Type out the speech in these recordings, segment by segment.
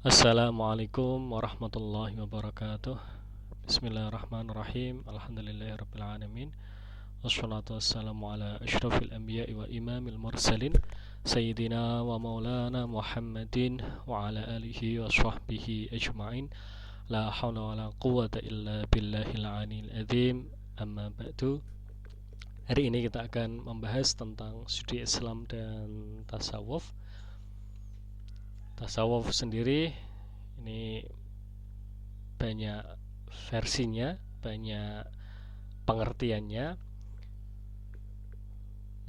Assalamualaikum warahmatullahi wabarakatuh. Bismillahirrahmanirrahim. Alhamdulillahirabbil alamin. Wassalatu wassalamu ala asyrafil anbiya'i wa imamil mursalin sayyidina wa maulana Muhammadin wa ala alihi wa sahbihi ajma'in. La hawla wa la quwwata illa billahil aliyil azim. Amma ba'du. Hari ini kita akan membahas tentang studi Islam dan tasawuf. Tasawuf sendiri ini banyak versinya, banyak pengertiannya.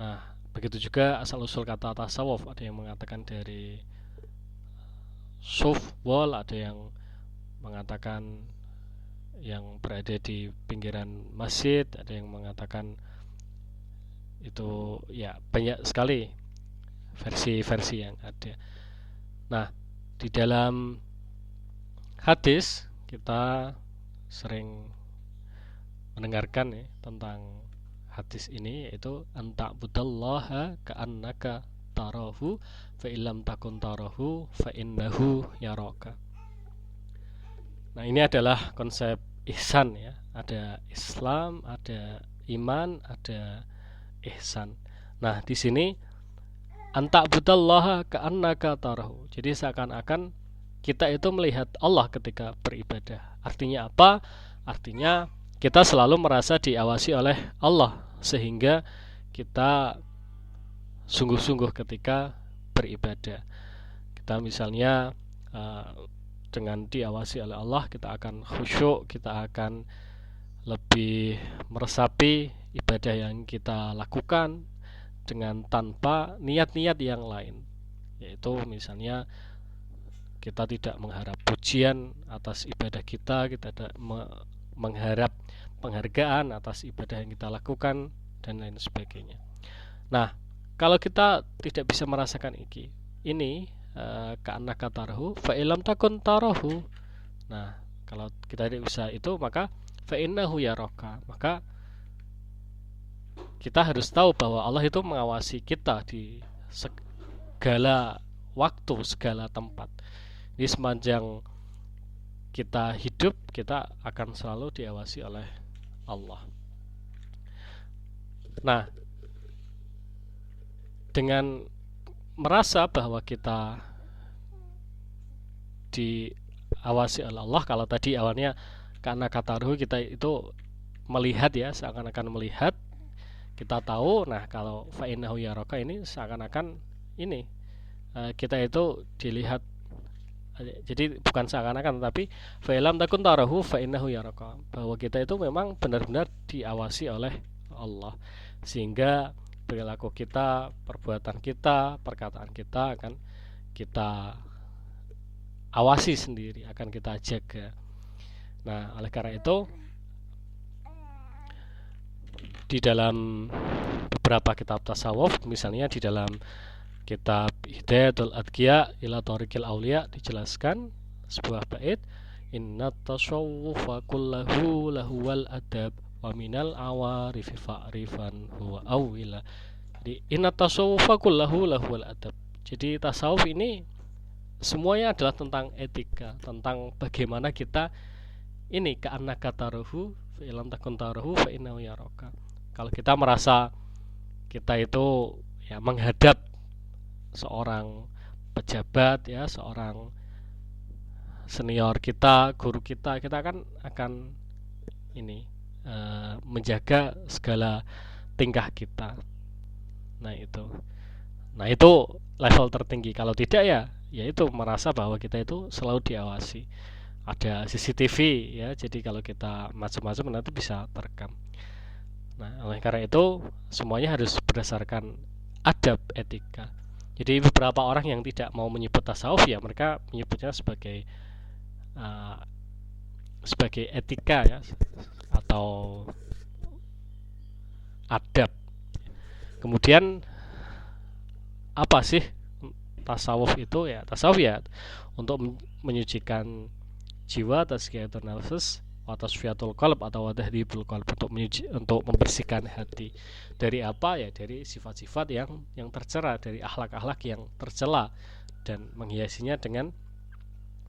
Nah, begitu juga asal-usul kata tasawuf. Ada yang mengatakan dari suf wal, ada yang mengatakan yang berada di pinggiran masjid, ada yang mengatakan itu ya banyak sekali versi-versi yang ada. Nah, di dalam hadis kita sering mendengarkan ya tentang hadis ini, yaitu anta'budallaha ka'annaka tarahu fa illam takun tarahu fa innahu yaraka. Nah, ini adalah konsep ihsan ya. Ada Islam, ada iman, ada ihsan. Nah, di sini anta'budallaha ka'annaka tarahu. Jadi seakan-akan kita itu melihat Allah ketika beribadah. Artinya apa? Artinya kita selalu merasa diawasi oleh Allah, sehingga kita sungguh-sungguh ketika beribadah. Kita misalnya dengan diawasi oleh Allah, kita akan khusyuk, kita akan lebih meresapi ibadah yang kita lakukan dengan tanpa niat-niat yang lain, yaitu misalnya kita tidak mengharap pujian atas ibadah kita tidak mengharap penghargaan atas ibadah yang kita lakukan, dan lain sebagainya. Nah, kalau kita tidak bisa merasakan ini ka'annaka tarahu fa illam takun tarahu. Nah, kalau kita tidak bisa itu, maka fa innahu yaraka. Maka kita harus tahu bahwa Allah itu mengawasi kita di segala waktu, segala tempat. Di sepanjang kita hidup, kita akan selalu diawasi oleh Allah. Nah, dengan merasa bahwa kita diawasi oleh Allah, kalau tadi awalnya karena kata ruh kita itu melihat ya, seakan-akan melihat, kita tahu. Nah, kalau fa'innahu yaraka ini seakan-akan ini kita itu dilihat. Jadi bukan seakan-akan, tapi fa'ilam takun tarahu fa'innahu yaraka, bahwa kita itu memang benar-benar diawasi oleh Allah, sehingga perilaku kita, perbuatan kita, perkataan kita akan kita awasi sendiri, akan kita jaga. Nah, oleh karena itu di dalam beberapa kitab tasawuf, misalnya di dalam kitab Hidayatul Adqiya ila Thariqil Auliya, dijelaskan sebuah bait, inna tasawwufa kullahu lahuwal adab wa minal awarifi fa'rifan huwa awwila. Jadi inna tasawwufa kullahu lahuwal adab. Jadi tasawuf ini semuanya adalah tentang etika, tentang bagaimana kita ini ka'annaka tarahu fa illam takun tarahu fa innahu yaraka. Kalau kita merasa kita itu ya menghadap seorang pejabat ya, seorang senior kita, guru kita, kita akan ini menjaga segala tingkah kita. Nah itu level tertinggi. Kalau tidak ya itu merasa bahwa kita itu selalu diawasi, ada CCTV ya, jadi kalau kita macam-macam nanti bisa terekam. Nah, oleh karena itu semuanya harus berdasarkan adab, etika. Jadi beberapa orang yang tidak mau menyebut tasawuf ya mereka menyebutnya sebagai etika ya, atau adab. Kemudian apa sih tasawuf itu? Ya tasawuf ya untuk menyucikan jiwa, tazkiyatun nafs, tasfiyatul qalb atau tahdhibul qalb, untuk membersihkan hati dari apa ya, dari sifat-sifat yang tercela, dari akhlak-akhlak yang tercela, dan menghiasinya dengan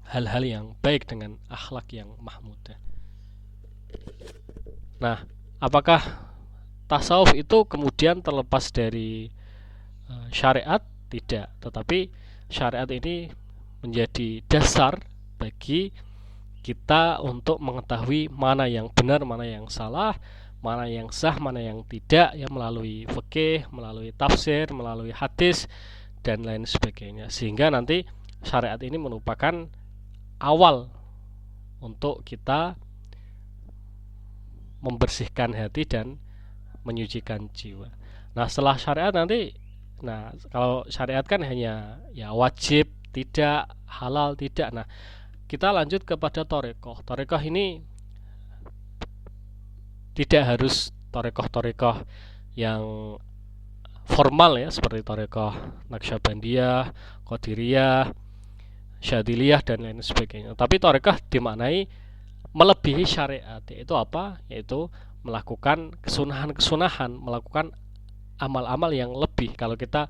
hal-hal yang baik dengan akhlak yang mahmudah. Nah, apakah tasawuf itu kemudian terlepas dari syariat? Tidak, tetapi syariat ini menjadi dasar bagi kita untuk mengetahui mana yang benar, mana yang salah, mana yang sah, mana yang tidak, ya, melalui fikih, melalui tafsir, melalui hadis dan lain sebagainya. Sehingga nanti syariat ini merupakan awal untuk kita membersihkan hati dan menyucikan jiwa. Nah, setelah syariat nanti, nah, kalau syariat kan hanya ya wajib, tidak, halal, tidak. Nah, kita lanjut kepada thariqah. Thariqah ini tidak harus thariqah yang formal ya, seperti thariqah Naqsyabandiyah, Qadiriyah, Syadiliyah dan lain sebagainya. Tapi thariqah dimaknai melebihi syariat, yaitu apa? Yaitu melakukan kesunahan-kesunahan, melakukan amal-amal yang lebih. Kalau kita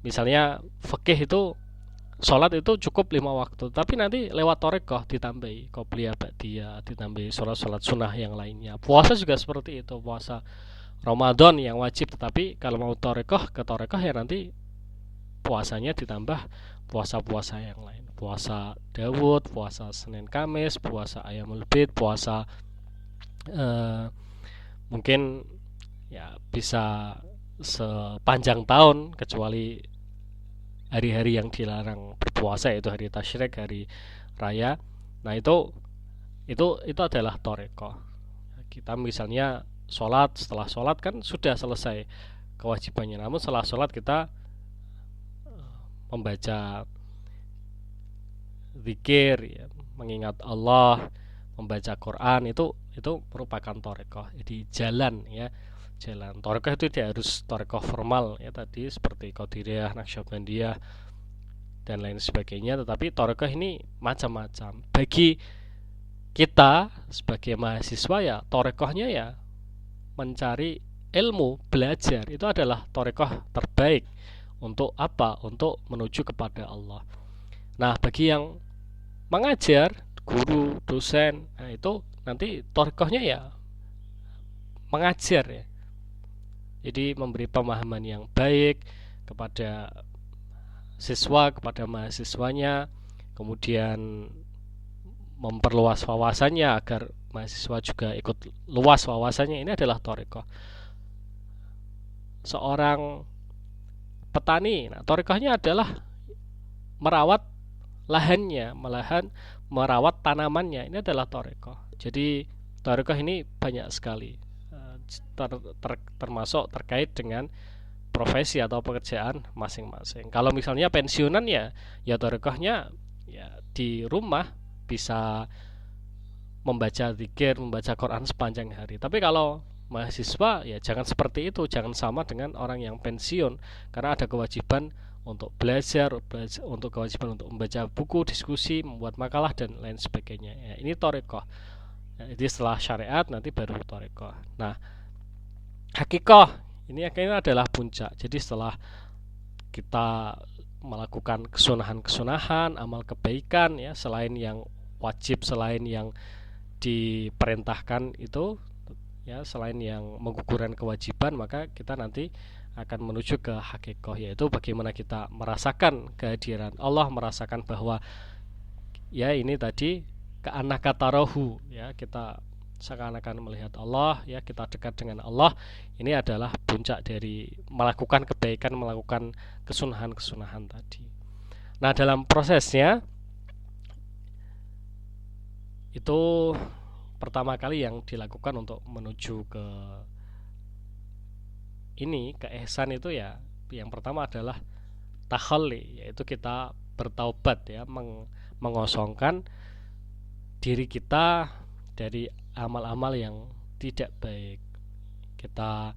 misalnya fikih itu, sholat itu cukup 5 waktu, tapi nanti lewat thariqah ditambahi qobliyah, ba'diyah, ditambahi sholat-sholat sunnah yang lainnya. Puasa juga seperti itu, puasa Ramadan yang wajib, tetapi kalau mau thariqah ke thariqah ya nanti puasanya ditambah puasa-puasa yang lain, puasa Dawud, puasa Senin Kamis, puasa Ayyamul Bid, puasa mungkin ya bisa sepanjang tahun kecuali hari-hari yang dilarang berpuasa, yaitu hari tasyrik, hari raya. Nah, itu adalah thariqah. Kita misalnya sholat, setelah sholat kan sudah selesai kewajibannya, namun setelah sholat kita membaca zikir ya, mengingat Allah, membaca Quran, itu merupakan thariqah. Jadi jalan ya, jalan. Thariqah itu tidak harus thariqah formal ya, tadi seperti Qadiriyah, Naqsyabandiyah dan lain sebagainya, tetapi thariqah ini macam-macam. Bagi kita sebagai mahasiswa ya, thariqahnya ya mencari ilmu, belajar, itu adalah thariqah terbaik. Untuk apa? Untuk menuju kepada Allah. Nah, bagi yang mengajar, guru, dosen, nah itu nanti thariqahnya ya mengajar ya. Jadi memberi pemahaman yang baik kepada siswa, kepada mahasiswanya, kemudian memperluas wawasannya agar mahasiswa juga ikut luas wawasannya. Ini adalah thariqah. Seorang petani, nah thariqahnya adalah merawat lahannya, merawat tanamannya. Ini adalah thariqah. Jadi thariqah ini banyak sekali, termasuk terkait dengan profesi atau pekerjaan masing-masing. Kalau misalnya pensiunan ya thariqahnya ya di rumah bisa membaca zikir, membaca Quran sepanjang hari. Tapi kalau mahasiswa ya jangan seperti itu, jangan sama dengan orang yang pensiun, karena ada kewajiban untuk belajar, untuk kewajiban untuk membaca buku, diskusi, membuat makalah dan lain sebagainya. Ya, ini thariqah. Ya, jadi setelah syariat nanti baru thariqah. Nah, hakikah ini akhirnya adalah puncak. Jadi setelah kita melakukan kesunahan-kesunahan, amal kebaikan ya, selain yang wajib, selain yang diperintahkan itu ya, selain yang menggugurkan kewajiban, maka kita nanti akan menuju ke hakikah, yaitu bagaimana kita merasakan kehadiran Allah, merasakan bahwa ya ini tadi ka'annakatarahu ya, kita seakan-akan melihat Allah ya, kita dekat dengan Allah. Ini adalah puncak dari melakukan kebaikan, melakukan kesunahan-kesunahan tadi. Nah, dalam prosesnya itu pertama kali yang dilakukan untuk menuju ke ini, ke ihsan itu ya, yang pertama adalah takhalli, yaitu kita bertaubat ya, mengosongkan diri kita dari amal-amal yang tidak baik. Kita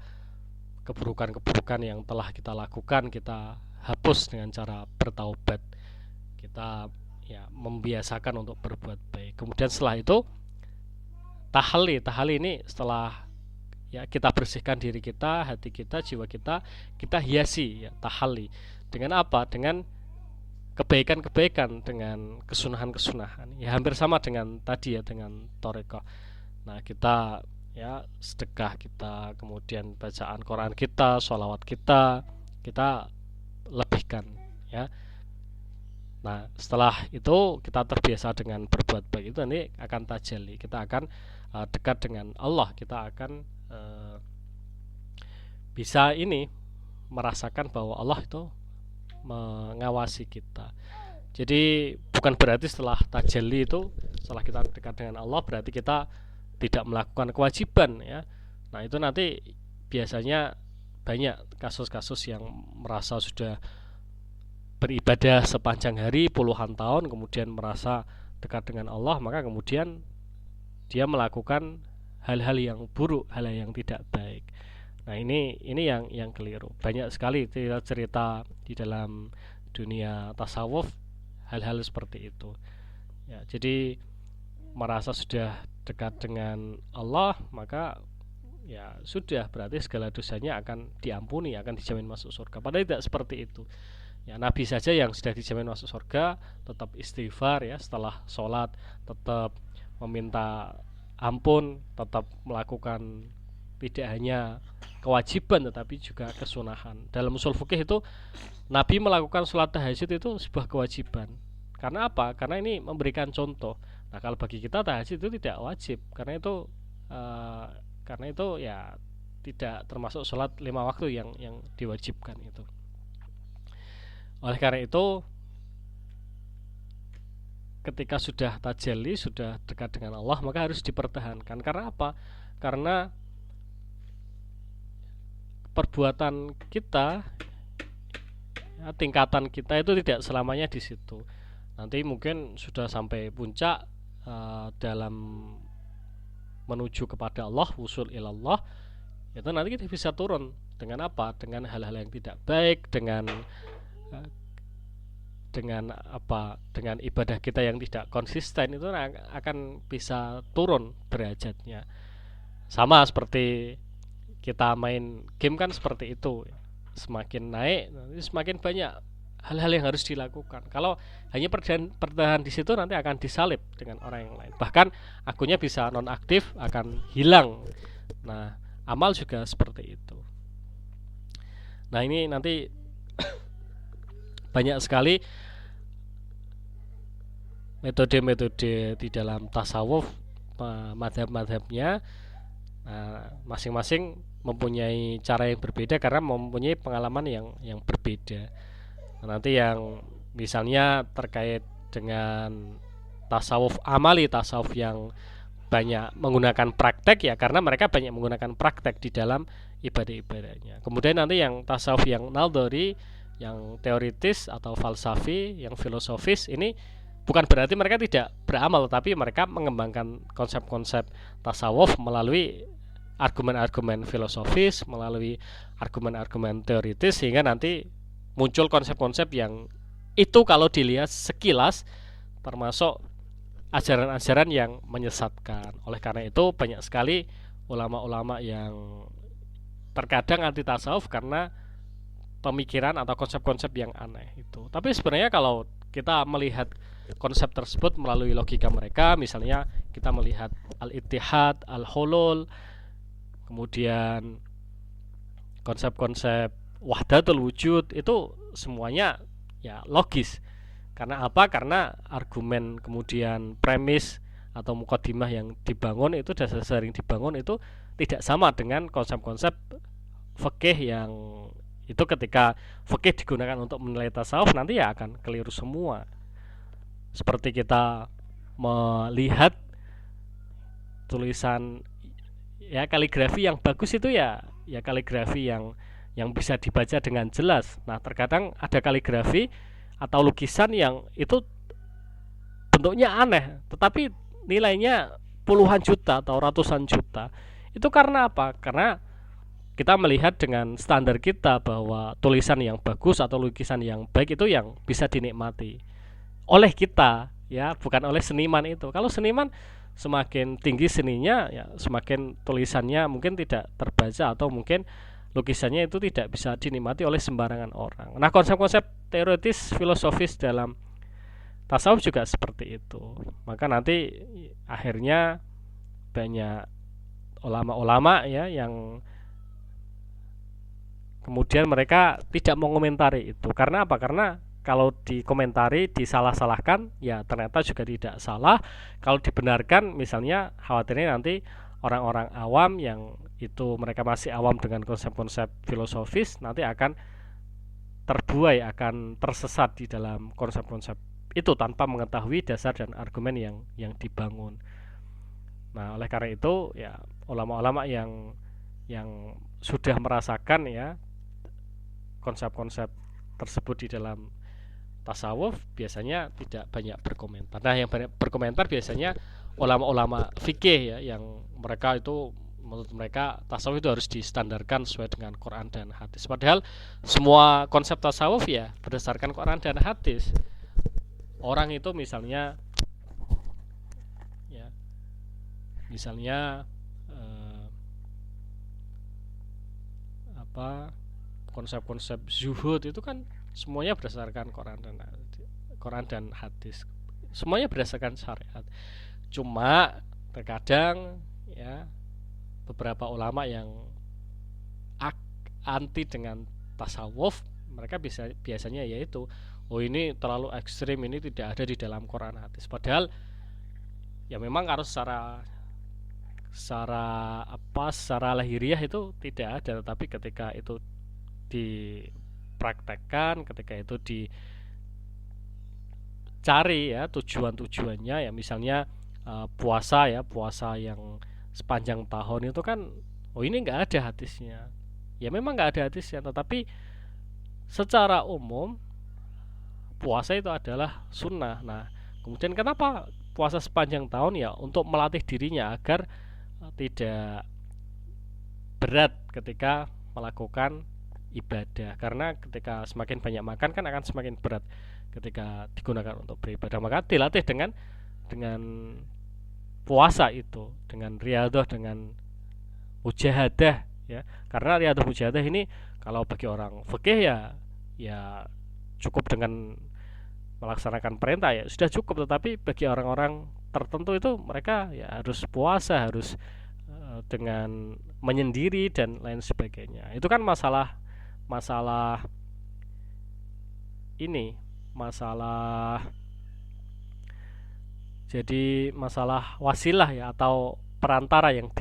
keburukan-keburukan yang telah kita lakukan, kita hapus dengan cara bertaubat. Kita ya membiasakan untuk berbuat baik. Kemudian setelah itu tahalli ini setelah ya kita bersihkan diri kita, hati kita, jiwa kita hiasi ya, tahalli dengan apa? Dengan kebaikan-kebaikan dengan kesunahan-kesunahan. Ya hampir sama dengan tadi ya, dengan thariqah. Nah, kita ya sedekah kita, kemudian bacaan Quran kita, sholawat kita lebihkan ya. Nah, setelah itu kita terbiasa dengan berbuat baik, itu nanti akan tajalli, kita akan dekat dengan Allah, kita akan bisa ini merasakan bahwa Allah itu mengawasi kita. Jadi bukan berarti setelah tajalli itu, setelah kita dekat dengan Allah, berarti kita tidak melakukan kewajiban ya. Nah, itu nanti biasanya banyak kasus-kasus yang merasa sudah beribadah sepanjang hari puluhan tahun, kemudian merasa dekat dengan Allah, maka kemudian dia melakukan hal-hal yang buruk, hal-hal yang tidak baik. Nah, ini yang keliru. Banyak sekali cerita di dalam dunia tasawuf hal-hal seperti itu. Ya, jadi merasa sudah dekat dengan Allah, maka ya sudah, berarti segala dosanya akan diampuni, akan dijamin masuk surga. Padahal tidak seperti itu. Ya, Nabi saja yang sudah dijamin masuk surga tetap istighfar ya, setelah sholat tetap meminta ampun, tetap melakukan tidak hanya kewajiban tetapi juga kesunahan. Dalam usul fikih itu Nabi melakukan sholat tahajud itu sebuah kewajiban. Karena apa? Karena ini memberikan contoh. Nah, kalau bagi kita tahajud itu tidak wajib, karena itu ya tidak termasuk sholat 5 waktu yang diwajibkan itu. Oleh karena itu, ketika sudah tajalli, sudah dekat dengan Allah, maka harus dipertahankan. Karena apa? Karena perbuatan kita, ya, tingkatan kita itu tidak selamanya di situ. Nanti mungkin sudah sampai puncak dalam menuju kepada Allah, wusul ilallah, itu nanti kita bisa turun dengan apa? Dengan hal-hal yang tidak baik, dengan ibadah kita yang tidak konsisten, itu akan bisa turun derajatnya. Sama seperti kita main game kan seperti itu, semakin naik semakin banyak hal-hal yang harus dilakukan. Kalau hanya bertahan di situ, nanti akan disalib dengan orang yang lain, bahkan akunnya bisa nonaktif, akan hilang. Nah, amal juga seperti itu. Nah, ini nanti banyak sekali metode-metode di dalam tasawuf, madhab-madhabnya. Nah, masing-masing mempunyai cara yang berbeda karena mempunyai pengalaman yang berbeda. Nah, nanti yang misalnya terkait dengan tasawuf amali, tasawuf yang banyak menggunakan praktek, ya karena mereka banyak menggunakan praktek di dalam ibadah-ibadahnya. Kemudian nanti yang tasawuf yang naldori, yang teoritis atau falsafi, yang filosofis, ini bukan berarti mereka tidak beramal, tapi mereka mengembangkan konsep-konsep tasawuf melalui argumen-argumen filosofis, melalui argumen-argumen teoritis, sehingga nanti muncul konsep-konsep yang itu kalau dilihat sekilas termasuk ajaran-ajaran yang menyesatkan. Oleh karena itu banyak sekali ulama-ulama yang terkadang anti tasawuf karena pemikiran atau konsep-konsep yang aneh itu. Tapi sebenarnya kalau kita melihat konsep tersebut melalui logika mereka, misalnya kita melihat al-ittihad, al-hulul, kemudian konsep-konsep wahdatul wujud, itu semuanya ya logis. Karena apa? Karena argumen, kemudian premis atau mukadimah yang dibangun itu, dasar-dasar yang dibangun itu tidak sama dengan konsep-konsep fikih yang itu ketika fikih digunakan untuk menilai tasawuf nanti ya akan keliru semua. Seperti kita melihat tulisan ya kaligrafi yang bagus itu ya kaligrafi yang bisa dibaca dengan jelas. Nah, terkadang ada kaligrafi atau lukisan yang itu bentuknya aneh tetapi nilainya puluhan juta atau ratusan juta. Itu karena apa? Karena kita melihat dengan standar kita bahwa tulisan yang bagus atau lukisan yang baik itu yang bisa dinikmati oleh kita, ya bukan oleh seniman itu. Kalau seniman semakin tinggi seninya, ya semakin tulisannya mungkin tidak terbaca atau mungkin lukisannya itu tidak bisa dinikmati oleh sembarangan orang. Nah, konsep-konsep teoritis filosofis dalam tasawuf juga seperti itu. Maka nanti akhirnya banyak ulama-ulama ya yang kemudian mereka tidak mengomentari itu. Karena apa? Karena kalau dikomentari disalah-salahkan ya ternyata juga tidak salah. Kalau dibenarkan misalnya khawatirnya nanti orang-orang awam yang itu mereka masih awam dengan konsep-konsep filosofis nanti akan terbuai, akan tersesat di dalam konsep-konsep itu tanpa mengetahui dasar dan argumen yang dibangun. Nah, oleh karena itu ya ulama-ulama yang sudah merasakan ya konsep-konsep tersebut di dalam tasawuf biasanya tidak banyak berkomentar. Nah, yang banyak berkomentar biasanya ulama-ulama fikih ya, yang mereka itu menurut mereka tasawuf itu harus distandarkan sesuai dengan Quran dan hadis. Padahal semua konsep tasawuf ya berdasarkan Quran dan hadis. Orang itu misalnya ya misalnya konsep-konsep zuhud itu kan semuanya berdasarkan Quran dan hadis. Semuanya berdasarkan syariat. Cuma terkadang ya beberapa ulama yang anti dengan tasawuf, mereka biasanya yaitu ini terlalu ekstrim, ini tidak ada di dalam Quran hadis. Padahal ya memang harus secara lahiriah itu tidak ada, tetapi ketika itu dipraktekkan, ketika itu dicari ya tujuannya ya misalnya puasa yang sepanjang tahun itu kan ini nggak ada hadisnya. Ya memang nggak ada hadisnya, tetapi secara umum puasa itu adalah sunnah. Nah, kemudian kenapa puasa sepanjang tahun? Ya untuk melatih dirinya agar tidak berat ketika melakukan ibadah, karena ketika semakin banyak makan kan akan semakin berat ketika digunakan untuk beribadah. Maka dilatih dengan puasa itu, dengan riyadhah, dengan mujahadah ya. Karena riyadhah mujahadah ini kalau bagi orang fikih ya cukup dengan melaksanakan perintah ya sudah cukup, tetapi bagi orang-orang tertentu itu mereka ya harus puasa, harus dengan menyendiri dan lain sebagainya. Itu kan masalah ini, jadi masalah wasilah ya, atau perantara yang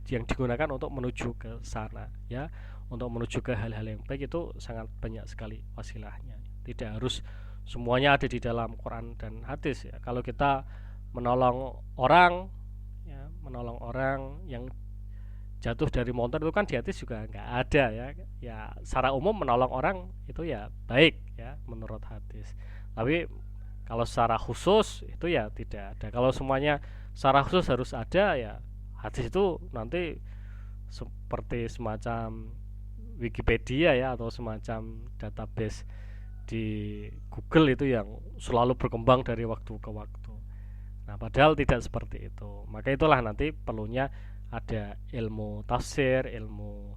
digunakan untuk menuju ke sana ya, untuk menuju ke hal-hal yang baik. Itu sangat banyak sekali wasilahnya, tidak harus semuanya ada di dalam Quran dan hadis ya. Kalau kita menolong orang yang jatuh dari motor itu kan di hadis juga nggak ada ya secara umum menolong orang itu ya baik ya menurut hadis. Tapi kalau secara khusus itu ya tidak ada. Kalau semuanya secara khusus harus ada ya hadis itu nanti seperti semacam Wikipedia ya, atau semacam database di Google itu yang selalu berkembang dari waktu ke waktu. Nah, padahal tidak seperti itu. Maka itulah nanti perlunya ada ilmu tafsir, ilmu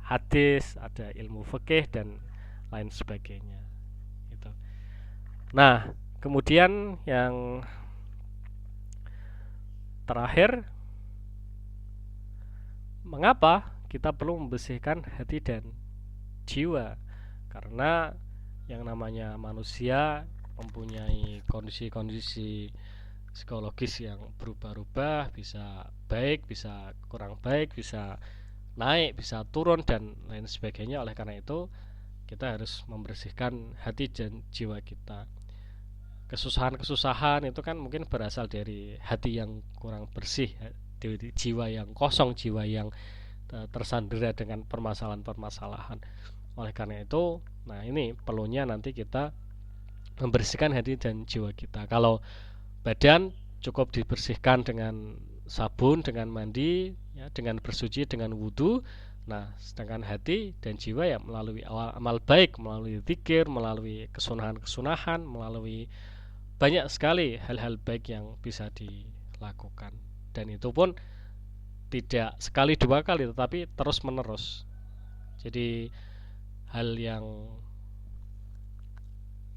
hadis, ada ilmu fikih dan lain sebagainya. Gitu. Nah, kemudian yang terakhir, mengapa kita perlu membersihkan hati dan jiwa? Karena yang namanya manusia mempunyai kondisi-kondisi psikologis yang berubah-ubah, bisa baik, bisa kurang baik, bisa naik, bisa turun dan lain sebagainya. Oleh karena itu kita harus membersihkan hati dan jiwa kita. Kesusahan-kesusahan itu kan mungkin berasal dari hati yang kurang bersih, dari jiwa yang kosong, jiwa yang tersandera dengan permasalahan-permasalahan. Oleh karena itu, nah ini perlunya nanti kita membersihkan hati dan jiwa kita. Kalau badan cukup dibersihkan dengan sabun, dengan mandi, ya, dengan bersuci, dengan wudhu. Nah, sedangkan hati dan jiwa ya melalui amal baik, melalui zikir, melalui kesunahan-kesunahan, melalui banyak sekali hal-hal baik yang bisa dilakukan. Dan itu pun tidak sekali dua kali, tetapi terus menerus. Jadi hal yang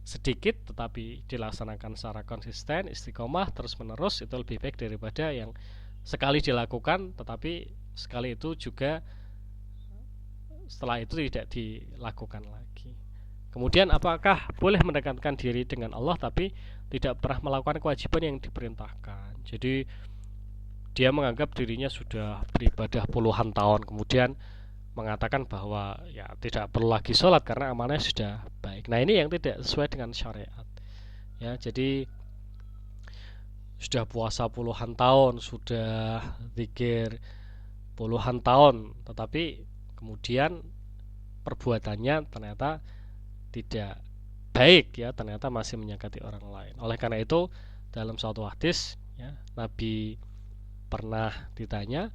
sedikit tetapi dilaksanakan secara konsisten, istiqomah, terus menerus, itu lebih baik daripada yang sekali dilakukan tetapi sekali itu juga setelah itu tidak dilakukan lagi. Kemudian apakah boleh mendekatkan diri dengan Allah tapi tidak pernah melakukan kewajiban yang diperintahkan? Jadi dia menganggap dirinya sudah beribadah puluhan tahun, kemudian mengatakan bahwa ya tidak perlu lagi sholat karena amalnya sudah baik. Nah, ini yang tidak sesuai dengan syariat. Ya, jadi sudah puasa puluhan tahun, sudah zikir puluhan tahun, tetapi kemudian perbuatannya ternyata tidak baik, ya, ternyata masih menyakiti orang lain. Oleh karena itu dalam suatu hadis, ya, Nabi pernah ditanya,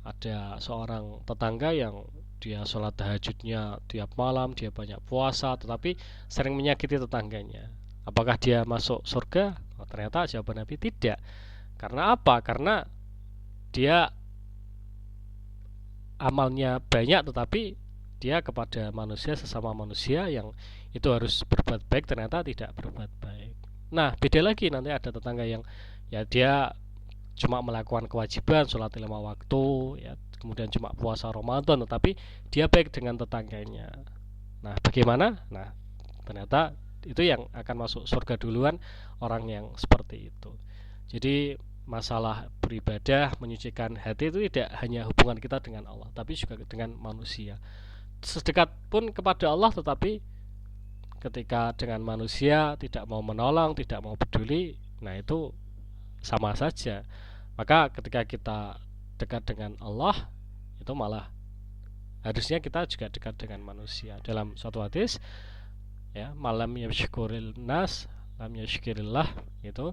ada seorang tetangga yang dia sholat tahajudnya tiap malam, dia banyak puasa, tetapi sering menyakiti tetangganya. Apakah dia masuk surga? Oh, ternyata jawaban Nabi tidak. Karena apa? Karena dia amalnya banyak, tetapi dia kepada manusia, sesama manusia yang itu harus berbuat baik, ternyata tidak berbuat baik. Nah, beda lagi nanti ada tetangga yang ya dia cuma melakukan kewajiban sholat 5 waktu, ya, kemudian cuma puasa Ramadan, tetapi dia baik dengan tetangganya. Nah, bagaimana? Nah, ternyata itu yang akan masuk surga duluan orang yang seperti itu. Jadi masalah beribadah, menyucikan hati itu tidak hanya hubungan kita dengan Allah, tapi juga dengan manusia. Sedekat pun kepada Allah, tetapi ketika dengan manusia tidak mau menolong, tidak mau peduli, nah itu sama saja. Maka ketika kita dekat dengan Allah, itu malah harusnya kita juga dekat dengan manusia. Dalam suatu hadis, ya, malam yashkuril nas lam yashkirillah, itu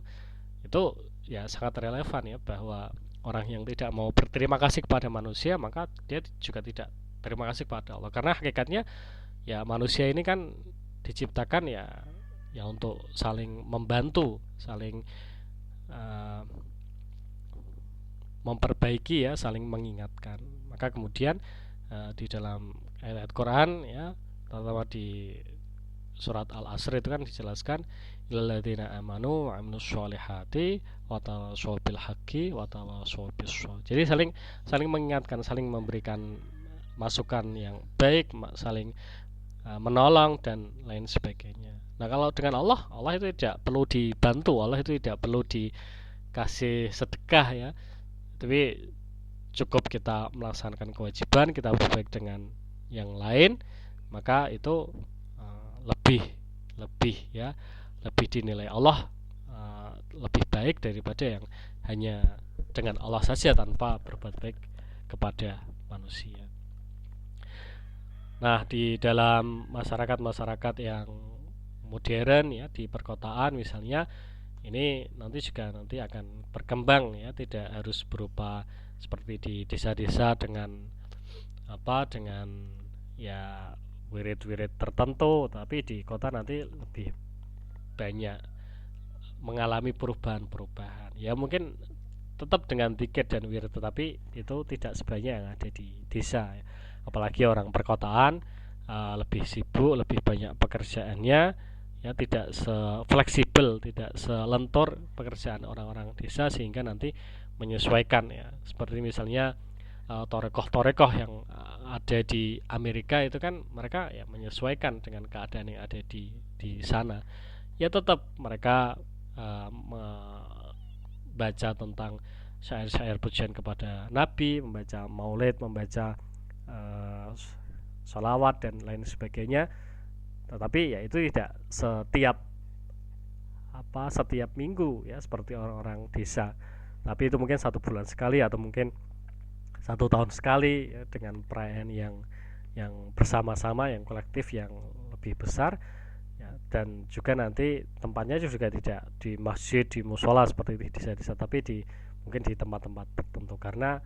ya sangat relevan, ya, bahwa orang yang tidak mau berterima kasih kepada manusia, maka dia juga tidak terima kasih kepada Allah. Karena hakikatnya ya manusia ini kan diciptakan ya untuk saling membantu, saling memperbaiki, ya, saling mengingatkan. Maka kemudian di dalam ayat Quran, ya, terutama di surat Al-Asr itu kan dijelaskan illalladzina amanu wa amilus sholihati wa tawashaw bil haqqi wa tawashaw bis sabr. Jadi saling mengingatkan, saling memberikan masukan yang baik, saling menolong dan lain sebagainya. Nah, kalau dengan Allah itu tidak perlu dibantu, Allah itu tidak perlu dikasih sedekah, ya, tapi cukup kita melaksanakan kewajiban, kita berbaik dengan yang lain, maka itu lebih dinilai Allah lebih baik daripada yang hanya dengan Allah saja tanpa berbuat baik kepada manusia. Nah, di dalam masyarakat yang modern, ya, di perkotaan misalnya, ini nanti akan berkembang, ya, tidak harus berupa seperti di desa-desa dengan ya wirid-wirid tertentu, tapi di kota nanti lebih banyak mengalami perubahan-perubahan. Ya, mungkin tetap dengan tiket dan wirid, tetapi itu tidak sebanyak yang ada di desa, ya. Apalagi orang perkotaan lebih sibuk, lebih banyak pekerjaannya, ya, tidak sefleksibel, tidak selentur pekerjaan orang-orang desa, sehingga nanti menyesuaikan, ya. Seperti misalnya torekoh-torekoh yang ada di Amerika itu kan mereka ya menyesuaikan dengan keadaan yang ada di sana. Ya, tetap mereka membaca tentang syair-syair pujian kepada Nabi, membaca maulid, membaca sholawat dan lain sebagainya. Tetapi ya itu tidak setiap minggu, ya, seperti orang-orang desa. Tapi itu mungkin 1 bulan sekali atau mungkin 1 tahun sekali, ya, dengan perayaan yang bersama-sama, yang kolektif, yang lebih besar, ya. Dan juga nanti tempatnya juga tidak di masjid, di musola seperti di desa-desa, tapi mungkin di tempat-tempat tertentu, karena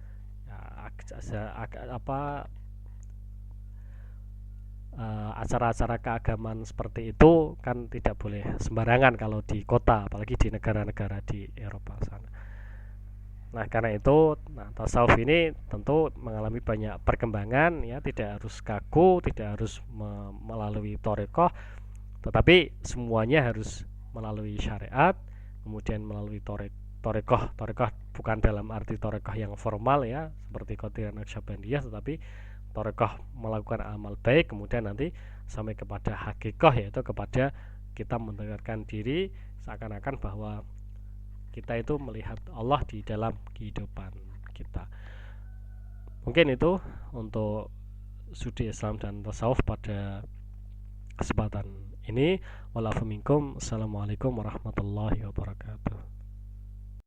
acara-acara keagamaan seperti itu kan tidak boleh sembarangan kalau di kota, apalagi di negara-negara di Eropa sana. Nah, karena itu, tasawuf ini tentu mengalami banyak perkembangan ya, tidak harus kaku, tidak harus melalui torekoh, tetapi semuanya harus melalui syariat, kemudian melalui torekoh. Torekoh bukan dalam arti torekoh yang formal ya, seperti Qadiriyah Naqsyabandiyah, tetapi torekoh melakukan amal baik, kemudian nanti sampai kepada hakikoh, yaitu kepada kita mendekatkan diri seakan-akan bahwa kita itu melihat Allah di dalam kehidupan kita. Mungkin itu untuk studi Islam dan tasawuf pada kesempatan ini. Walafuminkum. Assalamualaikum warahmatullahi wabarakatuh.